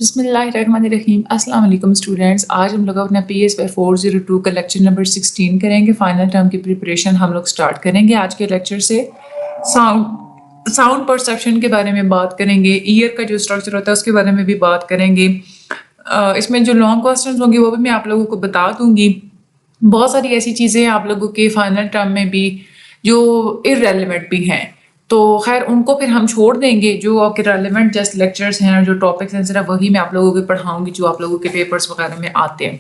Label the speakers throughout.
Speaker 1: بسم اللہ الرحمن الرحیم۔ السلام علیکم اسٹوڈینٹس، آج ہم لوگ اپنا PS402 کا لیکچر نمبر 16 کریں گے۔ فائنل ٹرم کی پریپریشن ہم لوگ سٹارٹ کریں گے آج کے لیکچر سے۔ ساؤنڈ پرسیپشن کے بارے میں بات کریں گے، ایئر کا جو اسٹرکچر ہوتا ہے اس کے بارے میں بھی بات کریں گے۔ اس میں جو لانگ کوسچنز ہوں گے وہ بھی میں آپ لوگوں کو بتا دوں گی۔ بہت ساری ایسی چیزیں ہیں آپ لوگوں کے فائنل ٹرم میں بھی جو ارریلیونٹ بھی ہیں، تو خیر ان کو پھر ہم چھوڑ دیں گے۔ جو آپ کے ریلیونٹ جسٹ لیکچرز ہیں اور جو ٹاپکس ہیں صرف وہی میں آپ لوگوں کو پڑھاؤں گی جو آپ لوگوں کے پیپرز وغیرہ میں آتے ہیں۔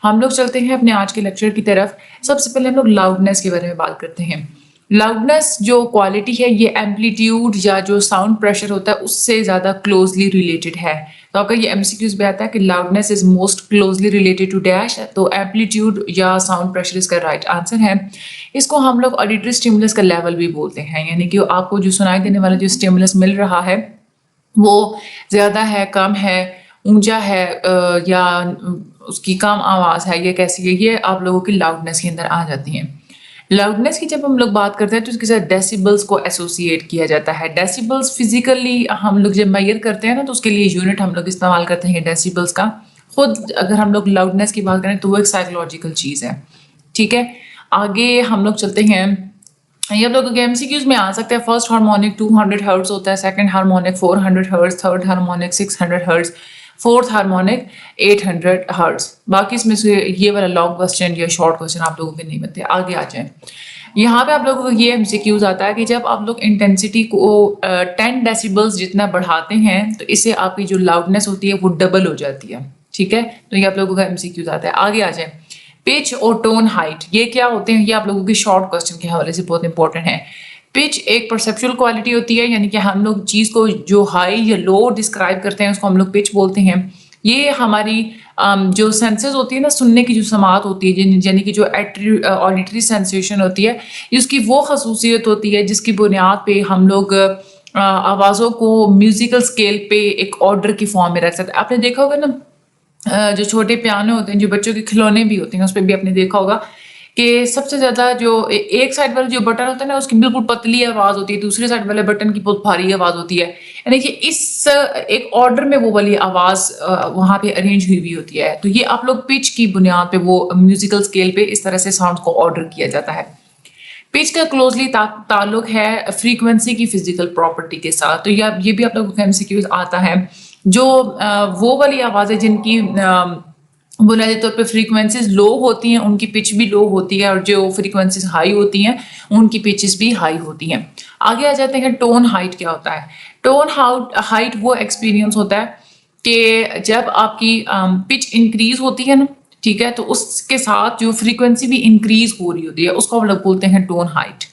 Speaker 1: ہم لوگ چلتے ہیں اپنے آج کے لیکچر کی طرف۔ سب سے پہلے ہم لوگ لاؤڈنیس کے بارے میں بات کرتے ہیں۔ لاؤڈنیس جو کوالٹی ہے یہ ایمپلیٹیوڈ یا جو ساؤنڈ پریشر ہوتا ہے اس سے زیادہ کلوزلی ریلیٹڈ ہے۔ تو آپ کا یہ MCQs بھی آتا ہے کہ loudness is most closely related two dash, تو ایمپلیٹیوڈ یا ساؤنڈ پریشر اس کا رائٹ آنسر ہے۔ اس کو ہم لوگ آڈیٹری اسٹیمولس کا لیول بھی بولتے ہیں، یعنی کہ آپ کو جو سنائی دینے والا جو اسٹیمولس مل رہا ہے وہ زیادہ ہے، کم ہے، اونچا ہے یا اس کی کم آواز ہے، یہ کیسی ہے، یہ آپ لوگوں کی لاؤڈنیس کے اندر آ جاتی ہیں۔ لاؤڈنیس کی جب ہم لوگ بات کرتے ہیں تو اس کے ساتھ ڈیسیبلز کو ایسوسیٹ کیا جاتا ہے۔ ڈیسیبلز فزیکلی ہم لوگ جب میئر کرتے ہیں نا تو اس کے لیے یونٹ ہم لوگ استعمال کرتے ہیں ڈیسیبلز کا۔ خود اگر ہم لوگ لاؤڈنیس کی بات کریں تو وہ ایک سائیکولوجیکل چیز ہے، ٹھیک ہے۔ آگے ہم لوگ چلتے ہیں، یہ آپ لوگوں کے MCQs میں آ سکتے ہیں۔ فرسٹ ہارمونک 200 ہرٹز ہوتا ہے، second harmonic 400 hertz, third harmonic 600 hertz, fourth harmonic 800 hertz. باقی اس میں سے یہ والا لانگ کوسچن یا شارٹ کوسچن آپ لوگوں کے نہیں بنتے۔ آگے آ جائیں، یہاں پہ آپ لوگوں کو یہ MCQs آتا ہے کہ جب آپ لوگ انٹینسٹی کو 10 ڈیسیبلز جتنا بڑھاتے ہیں تو اس سے آپ کی جو لاؤڈنیس ہوتی ہے وہ ڈبل ہو جاتی ہے، ٹھیک ہے۔ تو یہ آپ لوگوں کا MCQs آتا ہے۔ آگے آ جائیں، پچ اور ٹون ہائٹ یہ کیا ہوتے ہیں، یہ آپ لوگوں کے شارٹ کوسچن کے حوالے سے بہت امپورٹنٹ ہے۔ پچ ایک پرسیپچول کوالٹی ہوتی ہے، یعنی کہ ہم لوگ چیز کو جو ہائی یا لو ڈسکرائب کرتے ہیں اس کو ہم لوگ پچ بولتے ہیں۔ یہ ہماری جو سینسز ہوتی ہے نا، سننے کی جو سماعت ہوتی ہے، یعنی کہ جو آڈیٹری سینسیشن ہوتی ہے، اس کی وہ خصوصیت ہوتی ہے جس کی بنیاد پہ ہم لوگ آوازوں کو میوزیکل اسکیل پہ ایک آرڈر کی فارم میں رکھ سکتے ہیں۔ آپ نے دیکھا ہوگا نا جو چھوٹے پیانو ہوتے ہیں، جو بچوں کے کھلونے بھی ہوتے ہیں، اس پہ بھی آپ نے دیکھا ہوگا کہ سب سے زیادہ جو ایک سائڈ والا جو بٹن ہوتا ہے نا اس کی بالکل پتلی آواز ہوتی ہے، دوسرے سائڈ والے بٹن کی بہت بھاری آواز ہوتی ہے، یعنی کہ اس ایک آرڈر میں وہ والی آواز وہاں پہ ارینج ہوئی ہوتی ہے۔ تو یہ آپ لوگ پچ کی بنیاد پہ وہ میوزیکل اسکیل پہ اس طرح سے ساؤنڈ کو آرڈر کیا جاتا ہے۔ پچ کا کلوزلی تعلق ہے فریکوینسی کی فزیکل پراپرٹی کے ساتھ، تو یہ بھی آپ لوگوں کو MCQs آتا ہے۔ جو وہ والی آوازیں جن کی بنیادی طور پہ فریکوینسیز لو ہوتی ہیں ان کی پچ بھی لو ہوتی ہے، اور جو فریکوینسیز ہائی ہوتی ہیں ان کی پچز بھی ہائی ہوتی ہیں۔ آگے آ جاتے ہیں، ٹون ہائٹ کیا ہوتا ہے۔ ٹون ہائٹ وہ ایکسپیرینس ہوتا ہے کہ جب آپ کی پچ انکریز ہوتی ہے نا، ٹھیک ہے، تو اس کے ساتھ جو فریکوینسی بھی انکریز ہو رہی ہوتی ہے اس کو ہم لوگ بولتے ہیں ٹون ہائٹ۔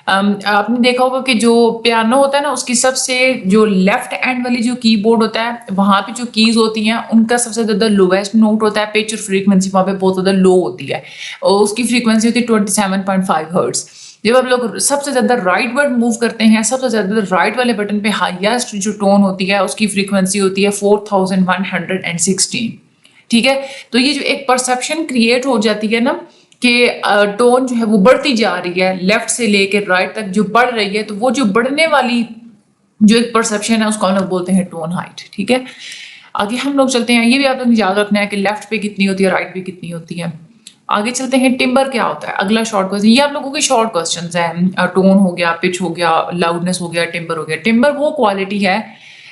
Speaker 1: آپ نے دیکھا ہوگا کہ جو پیانو ہوتا ہے نا اس کی سب سے جو لیفٹ اینڈ والی جو کی بورڈ ہوتا ہے وہاں پہ جو کیز ہوتی ہیں ان کا سب سے زیادہ لویسٹ نوٹ ہوتا ہے، پچ اور فریکوینسی وہاں پہ بہت زیادہ لو ہوتی ہے، اور اس کی فریکوینسی ہوتی ہے 27.5 ہرٹز۔ جب آپ لوگ سب سے زیادہ رائٹ ورڈ موو کرتے ہیں، سب سے زیادہ رائٹ والے بٹن پہ ہائیسٹ جو ٹون ہوتی ہے اس کی فریکوینسی ہوتی ہے 4116، ٹھیک ہے۔ تو یہ جو ایک پرسیپشن کریٹ ہو جاتی ہے نا کہ ٹون جو ہے وہ بڑھتی جا رہی ہے، لیفٹ سے لے کے رائٹ تک جو بڑھ رہی ہے، تو وہ جو بڑھنے والی جو ایک پرسیپشن ہے اس کو ہم لوگ بولتے ہیں ٹون ہائٹ، ٹھیک ہے۔ آگے ہم لوگ چلتے ہیں، یہ بھی آپ لوگ یاد رکھنا ہے کہ لیفٹ پہ کتنی ہوتی ہے، رائٹ پہ کتنی ہوتی ہے۔ آگے چلتے ہیں، ٹمبر کیا ہوتا ہے، اگلا شارٹ کوسچن۔ یہ آپ لوگوں کے شارٹ کوسچنز ہیں، ٹون ہو گیا، پچ ہو گیا، لاؤڈنیس ہو گیا، ٹمبر ہو گیا۔ ٹمبر وہ کوالٹی ہے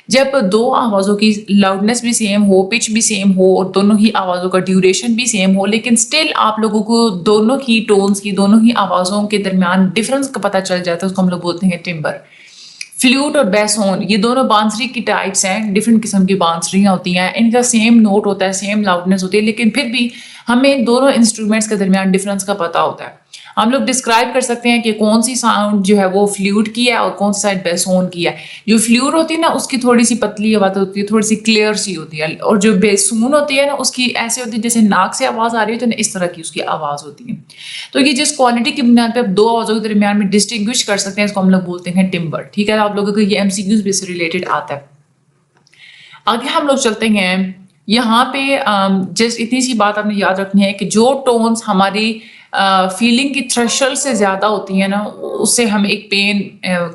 Speaker 1: جب دو آوازوں کی لاؤڈنیس بھی سیم ہو، پچ بھی سیم ہو، اور دونوں ہی آوازوں کا ڈیوریشن بھی سیم ہو، لیکن سٹل آپ لوگوں کو دونوں ہی ٹونز کی، دونوں ہی آوازوں کے درمیان ڈفرنس کا پتہ چل جاتا ہے، اس کو ہم لوگ بولتے ہیں ٹمبر۔ فلوٹ اور بیسون یہ دونوں بانسری کی ٹائپس ہیں، ڈفرنٹ قسم کی بانسریاں ہوتی ہیں، ان کا سیم نوٹ ہوتا ہے، سیم لاؤڈنیس ہوتی ہے، لیکن پھر بھی ہمیں دونوں انسٹرومنٹس کے درمیان ڈفرنس کا پتہ ہوتا ہے۔ ہم لوگ ڈسکرائب کر سکتے ہیں کہ کون سی ساؤنڈ جو ہے وہ فلوٹ کی ہے اور کون سی سائڈ بیسون کی ہے۔ جو فلوٹ ہوتی ہے نا اس کی تھوڑی سی پتلی آواز ہوتی ہے، تھوڑی سی کلیئر سی ہوتی ہے، اور جو بیسون ہوتی ہے نا اس کی ایسے ہوتی ہے جیسے ناک سے آواز آ رہی ہے، تو اس طرح کی اس کی آواز ہوتی ہے۔ تو یہ جس کوالٹی کی بنیاد پہ آپ دو آوازوں کے درمیان میں ڈسٹنگوش کر سکتے ہیں اس کو ہم لوگ بولتے ہیں ٹمبر، ٹھیک ہے۔ آپ لوگوں کو یہ MCQs بھی سے ریلیٹڈ آتا ہے۔ آگے ہم لوگ چلتے ہیں، یہاں پہ جس اتنی سی بات آپ نے یاد رکھنی ہے کہ جو ٹونز ہماری فیلنگ کی تھریشولڈ سے زیادہ ہوتی ہیں نا اس سے ہمیں ایک پین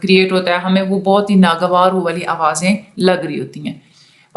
Speaker 1: کریٹ ہوتا ہے، ہمیں وہ بہت ہی ناگوار وہ والی آوازیں لگ رہی ہوتی ہیں۔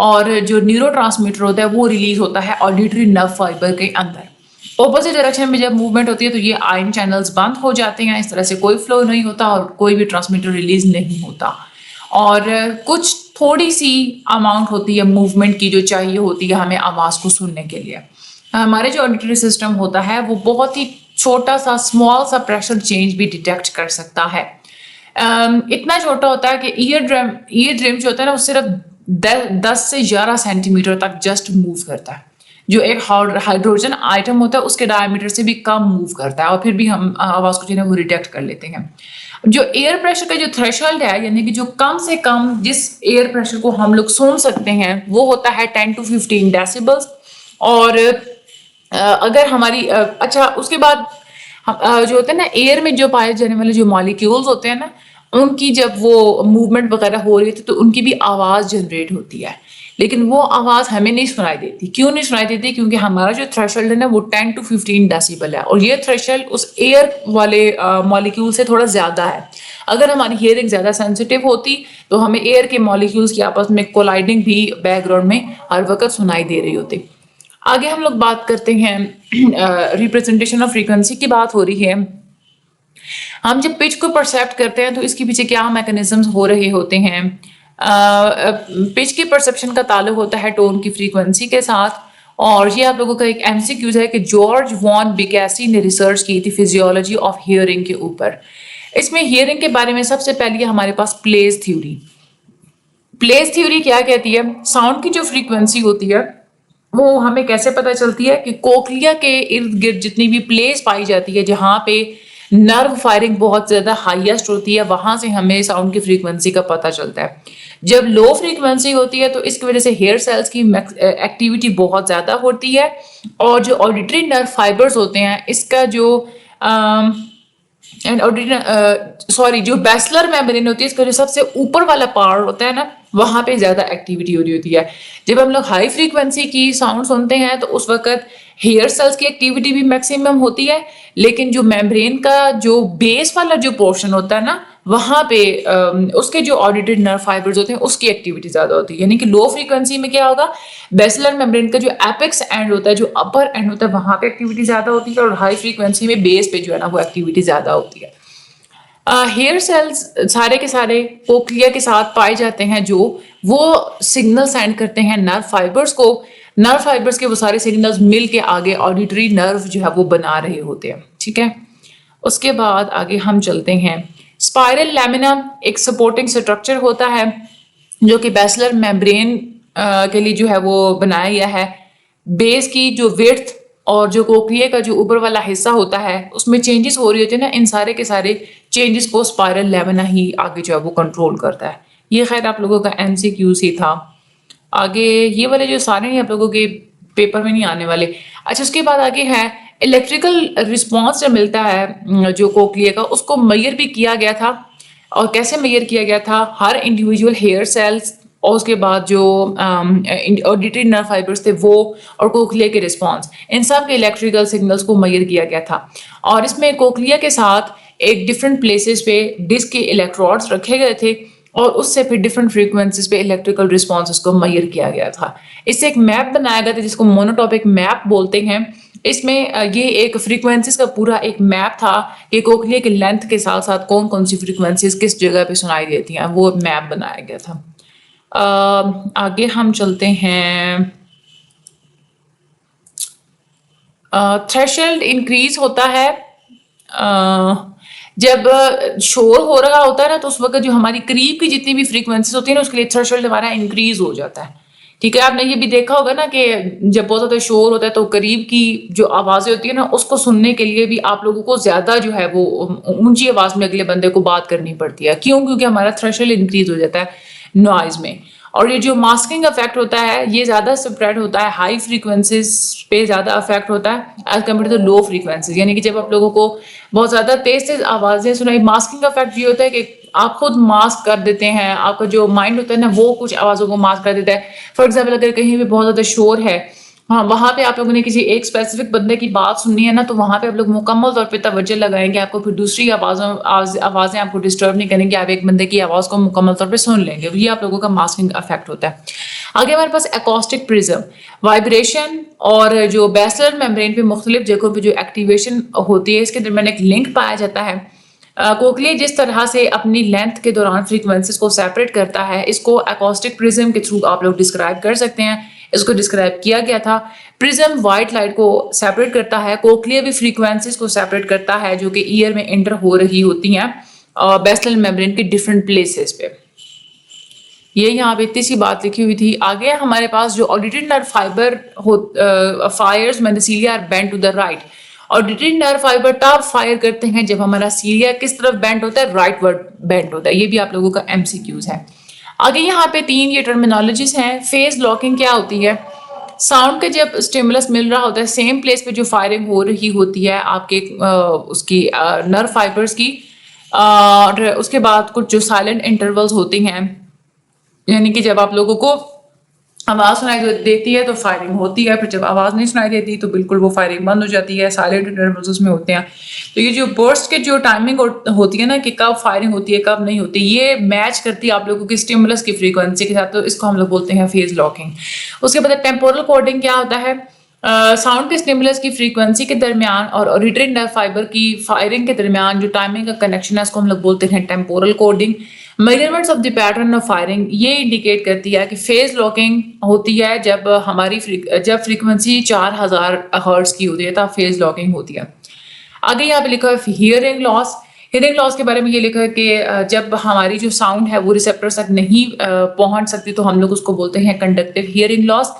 Speaker 1: اور جو نیورو ٹرانسمیٹر ہوتا ہے وہ ریلیز ہوتا ہے آڈیٹری نرو فائبر کے اندر. اپوزٹ ڈائریکشن میں جب موومنٹ ہوتی ہے تو یہ آئن چینلز بند ہو جاتے ہیں, اس طرح سے کوئی فلو نہیں ہوتا اور کوئی بھی ٹرانسمیٹر ریلیز نہیں ہوتا. اور کچھ تھوڑی سی اماؤنٹ ہوتی ہے موومنٹ کی جو چاہیے ہوتی ہے ہمیں آواز کو سننے کے لیے. ہمارے جو آڈیٹری سسٹم ہوتا ہے وہ بہت ہی چھوٹا سا اسمال سا پریشر چینج بھی ڈیٹیکٹ کر سکتا ہے. اتنا چھوٹا ہوتا ہے کہ ایئر ڈرم جو ہوتا ہے نا وہ صرف 10 سے 11 سینٹی میٹر تک جسٹ موو کرتا ہے. جو ایک ہائیڈروجن آئٹم ہوتا ہے اس کے ڈائیمیٹر سے بھی کم موو کرتا ہے, اور پھر بھی ہم آواز کو جو ہے وہ ڈیٹیکٹ کر لیتے ہیں. جو ایئر پریشر کا جو تھریشولڈ ہے, یعنی کہ جو کم سے کم جس ایئر پریشر کو ہم لوگ سن سکتے ہیں وہ ہوتا ہے 10 to 15 ڈیسیبلز. اور اگر ہماری اچھا اس کے بعد جو ہوتا ہے نا ایئر میں جو پائے جانے والے جو مالیکیولز ہوتے ہیں نا, ان کی جب وہ موومنٹ وغیرہ ہو رہی تھی تو ان کی بھی آواز جنریٹ ہوتی ہے, لیکن وہ آواز ہمیں نہیں سنائی دیتی. کیوں نہیں سنائی دیتی؟ کیونکہ ہمارا جو تھریشولڈ ہے نا وہ 10 to 15 ڈیسیبل ہے, اور یہ تھریشولڈ اس ایئر والے مالیکیول سے تھوڑا زیادہ ہے. اگر ہماری ہیئرنگ زیادہ سینسیٹیو ہوتی تو ہمیں ایئر کے مالیکیولز کی آپس میں کولائڈنگ بھی بیک گراؤنڈ میں ہر وقت سنائی دے رہی ہوتی. آگے ہم لوگ بات کرتے ہیں ریپرزنٹیشن آف فریکوینسی کی بات ہو رہی ہے. ہم جب پچ کو پرسیپٹ کرتے ہیں تو اس کے پیچھے کیا میکانزمز ہو رہے ہوتے ہیں. پچ کی پرسیپشن کا تعلق ہوتا ہے ٹون کی فریکوینسی کے ساتھ, اور یہ آپ لوگوں کا ایک ایم سی کیوز ہے کہ جارج وان بیکیسی نے ریسرچ کی تھی فزیولوجی آف ہیئرنگ کے اوپر. اس میں ہیئرنگ کے بارے میں سب سے پہلے ہمارے پاس پلیز تھیوری. پلیز تھیوری کیا کہتی ہے؟ ساؤنڈ کی جو فریکوینسی ہوتی ہے وہ ہمیں کیسے پتہ چلتی ہے کہ کوکلیا کے ارد گرد جتنی بھی پلیس پائی جاتی ہے جہاں پہ نرو فائرنگ بہت زیادہ ہائیسٹ ہوتی ہے, وہاں سے ہمیں ساؤنڈ کی فریکوینسی کا پتہ چلتا ہے. جب لو فریکوینسی ہوتی ہے تو اس کی وجہ سے ہیئر سیلز کی ایکٹیویٹی بہت زیادہ ہوتی ہے, اور جو آڈیٹری نرو فائبرز ہوتے ہیں اس کا جو جو بیسلر میمبرین ہوتی ہے اس کا جو سب سے اوپر والا پارٹ ہوتا ہے نا وہاں پہ زیادہ ایکٹیویٹی ہو رہی ہوتی ہے. جب ہم لوگ ہائی فریکوینسی کی ساؤنڈ سنتے ہیں تو اس وقت ہیئر سیلز کی ایکٹیویٹی بھی میکسیمم ہوتی ہے, لیکن جو میمبرین کا جو بیس والا جو پورشن ہوتا ہے نا وہاں پہ اس کے جو آڈیٹری نرو فائبرز ہوتے ہیں اس کی ایکٹیویٹی زیادہ ہوتی ہے. یعنی کہ لو فریکوینسی میں کیا ہوگا, بیسلر میمبرین کا جو ایپیکس اینڈ ہوتا ہے, جو اپر اینڈ ہوتا ہے, وہاں پہ ایکٹیویٹی زیادہ ہوتی ہے, اور ہائی فریکوینسی میں بیس پہ جو ہے نا وہ ایکٹیویٹی زیادہ ہوتی ہے. ہیئر سیلز سارے کے سارے کوکلیا کے ساتھ پائے جاتے ہیں جو وہ سگنل سینڈ کرتے ہیں نرو فائبرز کو. نرو فائبرز کے وہ سارے سگنلز مل کے آگے آڈیٹری نرو جو ہے وہ بنا رہے ہوتے ہیں. ٹھیک ہے, اس کے بعد آگے ہم چلتے ہیں. اسپائرل لیمنا ایک سپورٹنگ اسٹرکچر ہوتا ہے جو کہ بیسلر میمبرین کے لیے جو ہے وہ بنایا گیا ہے. بیس کی جو ویڈتھ اور جو کوکلیے کا جو اوپر والا حصہ ہوتا ہے اس میں چینجز ہو رہی ہوتی ہیں نا, ان سارے کے سارے چینجز کو اسپائرل لیمنا ہی آگے جو ہے وہ کنٹرول کرتا ہے. یہ خیر آپ لوگوں کا ایم سی کیوز ہی تھا. آگے یہ والے جو سارے ہیں آپ لوگوں کے پیپر میں نہیں آنے والے. اچھا, اس کے بعد آگے ہے الیکٹریکل رسپانس جو ملتا ہے جو کوکلیے کا, اس کو میئر بھی کیا گیا تھا. اور کیسے میئر کیا گیا تھا؟ ہر انڈیویجول ہیئر سیلز اور اس کے بعد جو آڈیٹری نرو فائبرز تھے وہ اور کوکلیا کے رسپانس, ان سب کے الیکٹریکل سگنلز کو میئر کیا گیا تھا. اور اس میں کوکلیا کے ساتھ ایک ڈفرینٹ پلیسز پہ ڈسک کے الیکٹروڈس رکھے گئے تھے, اور اس سے پھر ڈفرینٹ فریکوینسیز پہ الیکٹریکل رسپانسز کو میئر کیا گیا تھا. اس سے ایک میپ بنایا گیا تھا جس کو مونوٹاپک میپ بولتے ہیں. اس میں یہ ایک فریکوینسیز کا پورا ایک میپ تھا کہ کوکلیا کے لینتھ کے ساتھ ساتھ کون کون سی فریکوینسیز کس جگہ پہ سنائی دیتی ہیں, وہ میپ بنایا گیا تھا. آگے ہم چلتے ہیں. تھریشولڈ انکریز ہوتا ہے جب شور ہو رہا ہوتا ہے نا, تو اس وقت جو ہماری قریب کی جتنی بھی فریکوینسیز ہوتی ہیں نا اس کے لیے تھریشولڈ ہمارا انکریز ہو جاتا ہے. ٹھیک ہے, آپ نے یہ بھی دیکھا ہوگا نا کہ جب بہت زیادہ شور ہوتا ہے تو قریب کی جو آوازیں ہوتی ہیں نا اس کو سننے کے لیے بھی آپ لوگوں کو زیادہ جو ہے وہ اونچی آواز میں اگلے بندے کو بات کرنی پڑتی ہے. کیوں؟ کیونکہ ہمارا تھریشولڈ انکریز ہو جاتا ہے نوائز میں. اور یہ جو ماسکنگ افیکٹ ہوتا ہے یہ زیادہ اسپریڈ ہوتا ہے ہائی فریکوینسیز پہ زیادہ افیکٹ ہوتا ہے as compared to low frequencies. یعنی کہ جب آپ لوگوں کو بہت زیادہ تیز تیز آوازیں سنائی, ماسکنگ افیکٹ یہ ہوتا ہے کہ آپ خود ماسک کر دیتے ہیں, آپ کا جو مائنڈ ہوتا ہے نا وہ کچھ آوازوں کو ماسک کر دیتا ہے. فار ایگزامپل اگر کہیں بھی بہت زیادہ شور ہے, ہاں وہاں پہ آپ لوگوں نے کسی ایک اسپیسیفک بندے کی بات سننی ہے نا, تو وہاں پہ آپ لوگ مکمل طور پہ توجہ لگائیں گے, آپ کو پھر دوسری آوازیں آپ کو ڈسٹرب نہیں کریں گے, آپ ایک بندے کی آواز کو مکمل طور پہ سن لیں گے. یہ آپ لوگوں کا ماسکنگ افیکٹ ہوتا ہے. آگے ہمارے پاس ایکوسٹک پرزم، وائبریشن اور جو بیسلر میمبرین پہ مختلف جگہوں پہ جو ایکٹیویشن ہوتی ہے اس کے درمیان ایک لنک پایا جاتا ہے. کوکلیا جس طرح سے اپنی لینتھ کے دوران فریکوینسیز کو سیپریٹ کرتا ہے اس کو ایکوسٹک پرزم کے تھرو آپ لوگ ڈسکرائب کر سکتے ہیں. اس کو ڈسکرائب کیا گیا تھا. پرزم وائٹ لائٹ کو سیپریٹ کرتا ہے، کوکلیا بھی فریکوینسیز کو سیپریٹ کرتا ہے جو کہ ایئر میں انٹر ہو رہی ہوتی ہیں بیسلر میمبرین کے ڈفرینٹ پلیسز پہ. یہ یہاں پہ اتنی سی بات لکھی ہوئی تھی. آگے ہمارے پاس جو auditory nerve fibre fires when the cilia are bent to the right. Auditory nerve fibre تب فائر کرتے ہیں جب ہمارا سیلیا کس طرف بینڈ ہوتا ہے، رائٹ ورڈ بینڈ ہوتا ہے. یہ بھی آپ لوگوں کا ایم سی کیوز ہے. آگے یہاں پہ 3 یہ ٹرمینالوجیز ہیں. فیز لاکنگ کیا ہوتی ہے؟ ساؤنڈ کے جب اسٹیمولس مل رہا ہوتا ہے سیم پلیس پہ جو فائرنگ ہو رہی ہوتی ہے آپ کے اس کی نرو فائبرز کی، اور اس کے بعد کچھ جو سائلنٹ انٹرولز ہوتے ہیں، یعنی کہ جب آپ لوگوں کو آواز سنائی دیتی ہے تو فائرنگ ہوتی ہے، پھر جب آواز نہیں سنائی دیتی تو بالکل وہ فائرنگ بند ہو جاتی ہے. سائلنٹ انٹرولز میں ہوتے ہیں. تو یہ جو برسٹ کے جو ٹائمنگ ہوتی ہے نا کہ کب فائرنگ ہوتی ہے کب نہیں ہوتی، یہ میچ کرتی ہے آپ لوگوں کی اسٹیمولس کی فریکوینسی کے ساتھ. تو اس کو ہم لوگ بولتے ہیں فیز لاکنگ. اس کے بعد ٹیمپورل کوڈنگ کیا ہوتا ہے؟ ساؤنڈ کے اسٹیمولس کی فریکوینسی کے درمیان اور آڈیٹری نرو فائبر کی فائرنگ کے درمیان جو ٹائمنگ کا کنیکشن ہے اس کو ہم لوگ بولتے ہیں temporal coding. Measurements of the pattern of firing یہ انڈیکیٹ کرتی ہے کہ فیز لاکنگ ہوتی ہے جب جب فریکوینسی 4000 ہرٹز کی ہوتی ہے تب فیز لاکنگ ہوتی ہے. آگے یہاں پہ لکھا ہے ہیئرنگ لاس. ہیئرنگ لاس کے بارے میں یہ لکھا ہے کہ جب ہماری جو ساؤنڈ ہے وہ ریسیپٹرز تک نہیں پہنچ سکتی تو ہم لوگ اس کو بولتے ہیں کنڈکٹیو ہیئرنگ لاس.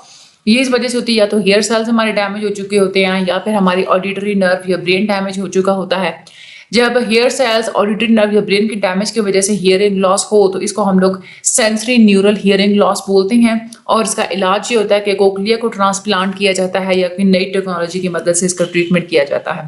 Speaker 1: یہ اس وجہ سے ہوتی ہے یا تو ہیئر سیلز ہمارے ڈیمیج ہو چکے ہوتے ہیں یا پھر ہماری آڈیٹری نرو یا برین ڈیمیج ہو چکا ہوتا ہے. جب ہیئر سیلز آڈیٹری نرو یا برین کی ڈیمیج کی وجہ سے ہیئرنگ لاس ہو تو اس کو ہم لوگ سینسری نیورل ہیئرنگ لاس بولتے ہیں. اور اس کا علاج یہ ہوتا ہے کہ کوکلیا کو ٹرانسپلانٹ کیا جاتا ہے یا پھر نئی ٹیکنالوجی کی مدد سے اس کا ٹریٹمنٹ کیا جاتا ہے.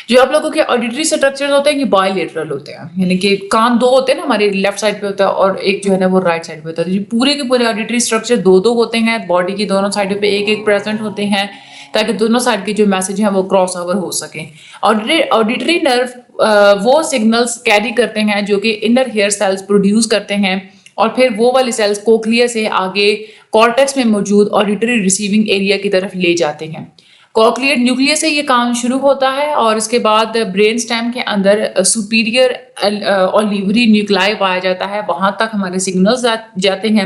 Speaker 1: جو آپ لوگوں کے آڈیٹری اسٹرکچر ہوتے ہیں یہ بائی لیٹرل ہوتے ہیں، یعنی کہ کان 2 ہوتے ہیں نا، ہمارے لیفٹ سائڈ پہ ہوتا ہے اور ایک جو ہے نا وہ رائٹ سائڈ پہ ہوتا ہے. پورے کے پورے آڈیٹری اسٹرکچر 2 ہوتے ہیں، باڈی کی دونوں سائڈوں پہ ایک پریزنٹ ہوتے ہیں تاکہ دونوں سائڈ کے جو میسج ہیں وہ کراس اوور ہو سکیں. آڈیٹری نرو وہ سگنلز کیری کرتے ہیں جو کہ انر ہیئر سیلز پروڈیوس کرتے ہیں اور پھر وہ والے سیلز کوکلیا سے آگے کارٹیکس میں موجود آڈیٹری ریسیونگ ایریا کی طرف لے جاتے ہیں. کوکلیئر نیوکلیس سے یہ کام شروع ہوتا ہے اور اس کے بعد برین سٹیم کے اندر سپیریئر اولیوری نیوکلائی پایا جاتا ہے، وہاں تک ہمارے سگنلز جاتے ہیں.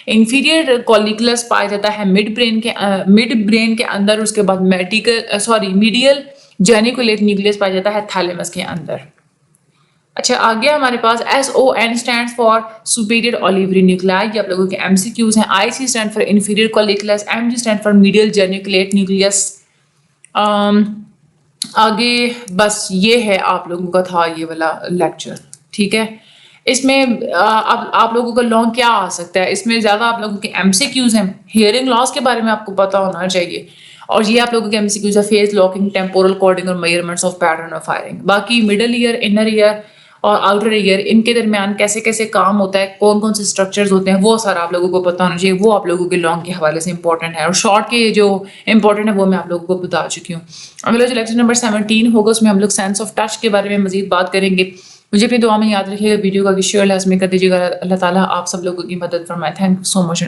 Speaker 1: انفیریئر کولیکولس پایا جاتا ہے مڈ برین کے اندر. اس کے بعد میڈیل جینیکولیٹ نیوکلیس پایا جاتا ہے تھیلیمس کے اندر. اچھا آگے ہمارے پاس SON stand for superior اولیوری nuclear. یہ آپ لوگوں کے ایم سی کیوز ہیں. IC stand for inferior colliculus. MG stand for medial geniculate nucleus. آگے بس یہ ہے آپ لوگوں کا تھا یہ والا لیکچر، ٹھیک ہے. اس میں اب آپ لوگوں کا لانگ کیا آ سکتا ہے؟ اس میں زیادہ آپ لوگوں کے ایم سی کیوز ہیں. ہیئرنگ لاس کے بارے میں آپ کو پتا ہونا چاہیے اور یہ آپ لوگوں کے ایم سی کیوز ہے فیز لاکنگ، ٹیمپورل کوڈنگ اور measurements of pattern of firing. باقی مڈل ایئر، انر ایئر اور آؤٹر ایئر ان کے درمیان کیسے کیسے کام ہوتا ہے، کون کون سے اسٹرکچرز ہوتے ہیں، وہ سارا آپ لوگوں کو پتا ہونا چاہیے. وہ آپ لوگوں کے لانگ کے حوالے سے امپورٹنٹ ہے اور شارٹ کے جو امپورٹنٹ ہے وہ میں آپ لوگوں کو بتا چکی ہوں. اگلا جو لیکچر نمبر 17 ہوگا اس میں ہم لوگ سینس آف ٹچ کے بارے میں مزید بات کریں گے. مجھے اپنی دعا میں یاد رکھیے گا، ویڈیو کا شیئر لازمی کر دیجیے گا. اللہ تعالیٰ آپ سب لوگوں کی مدد فرمائے. Thank you so much.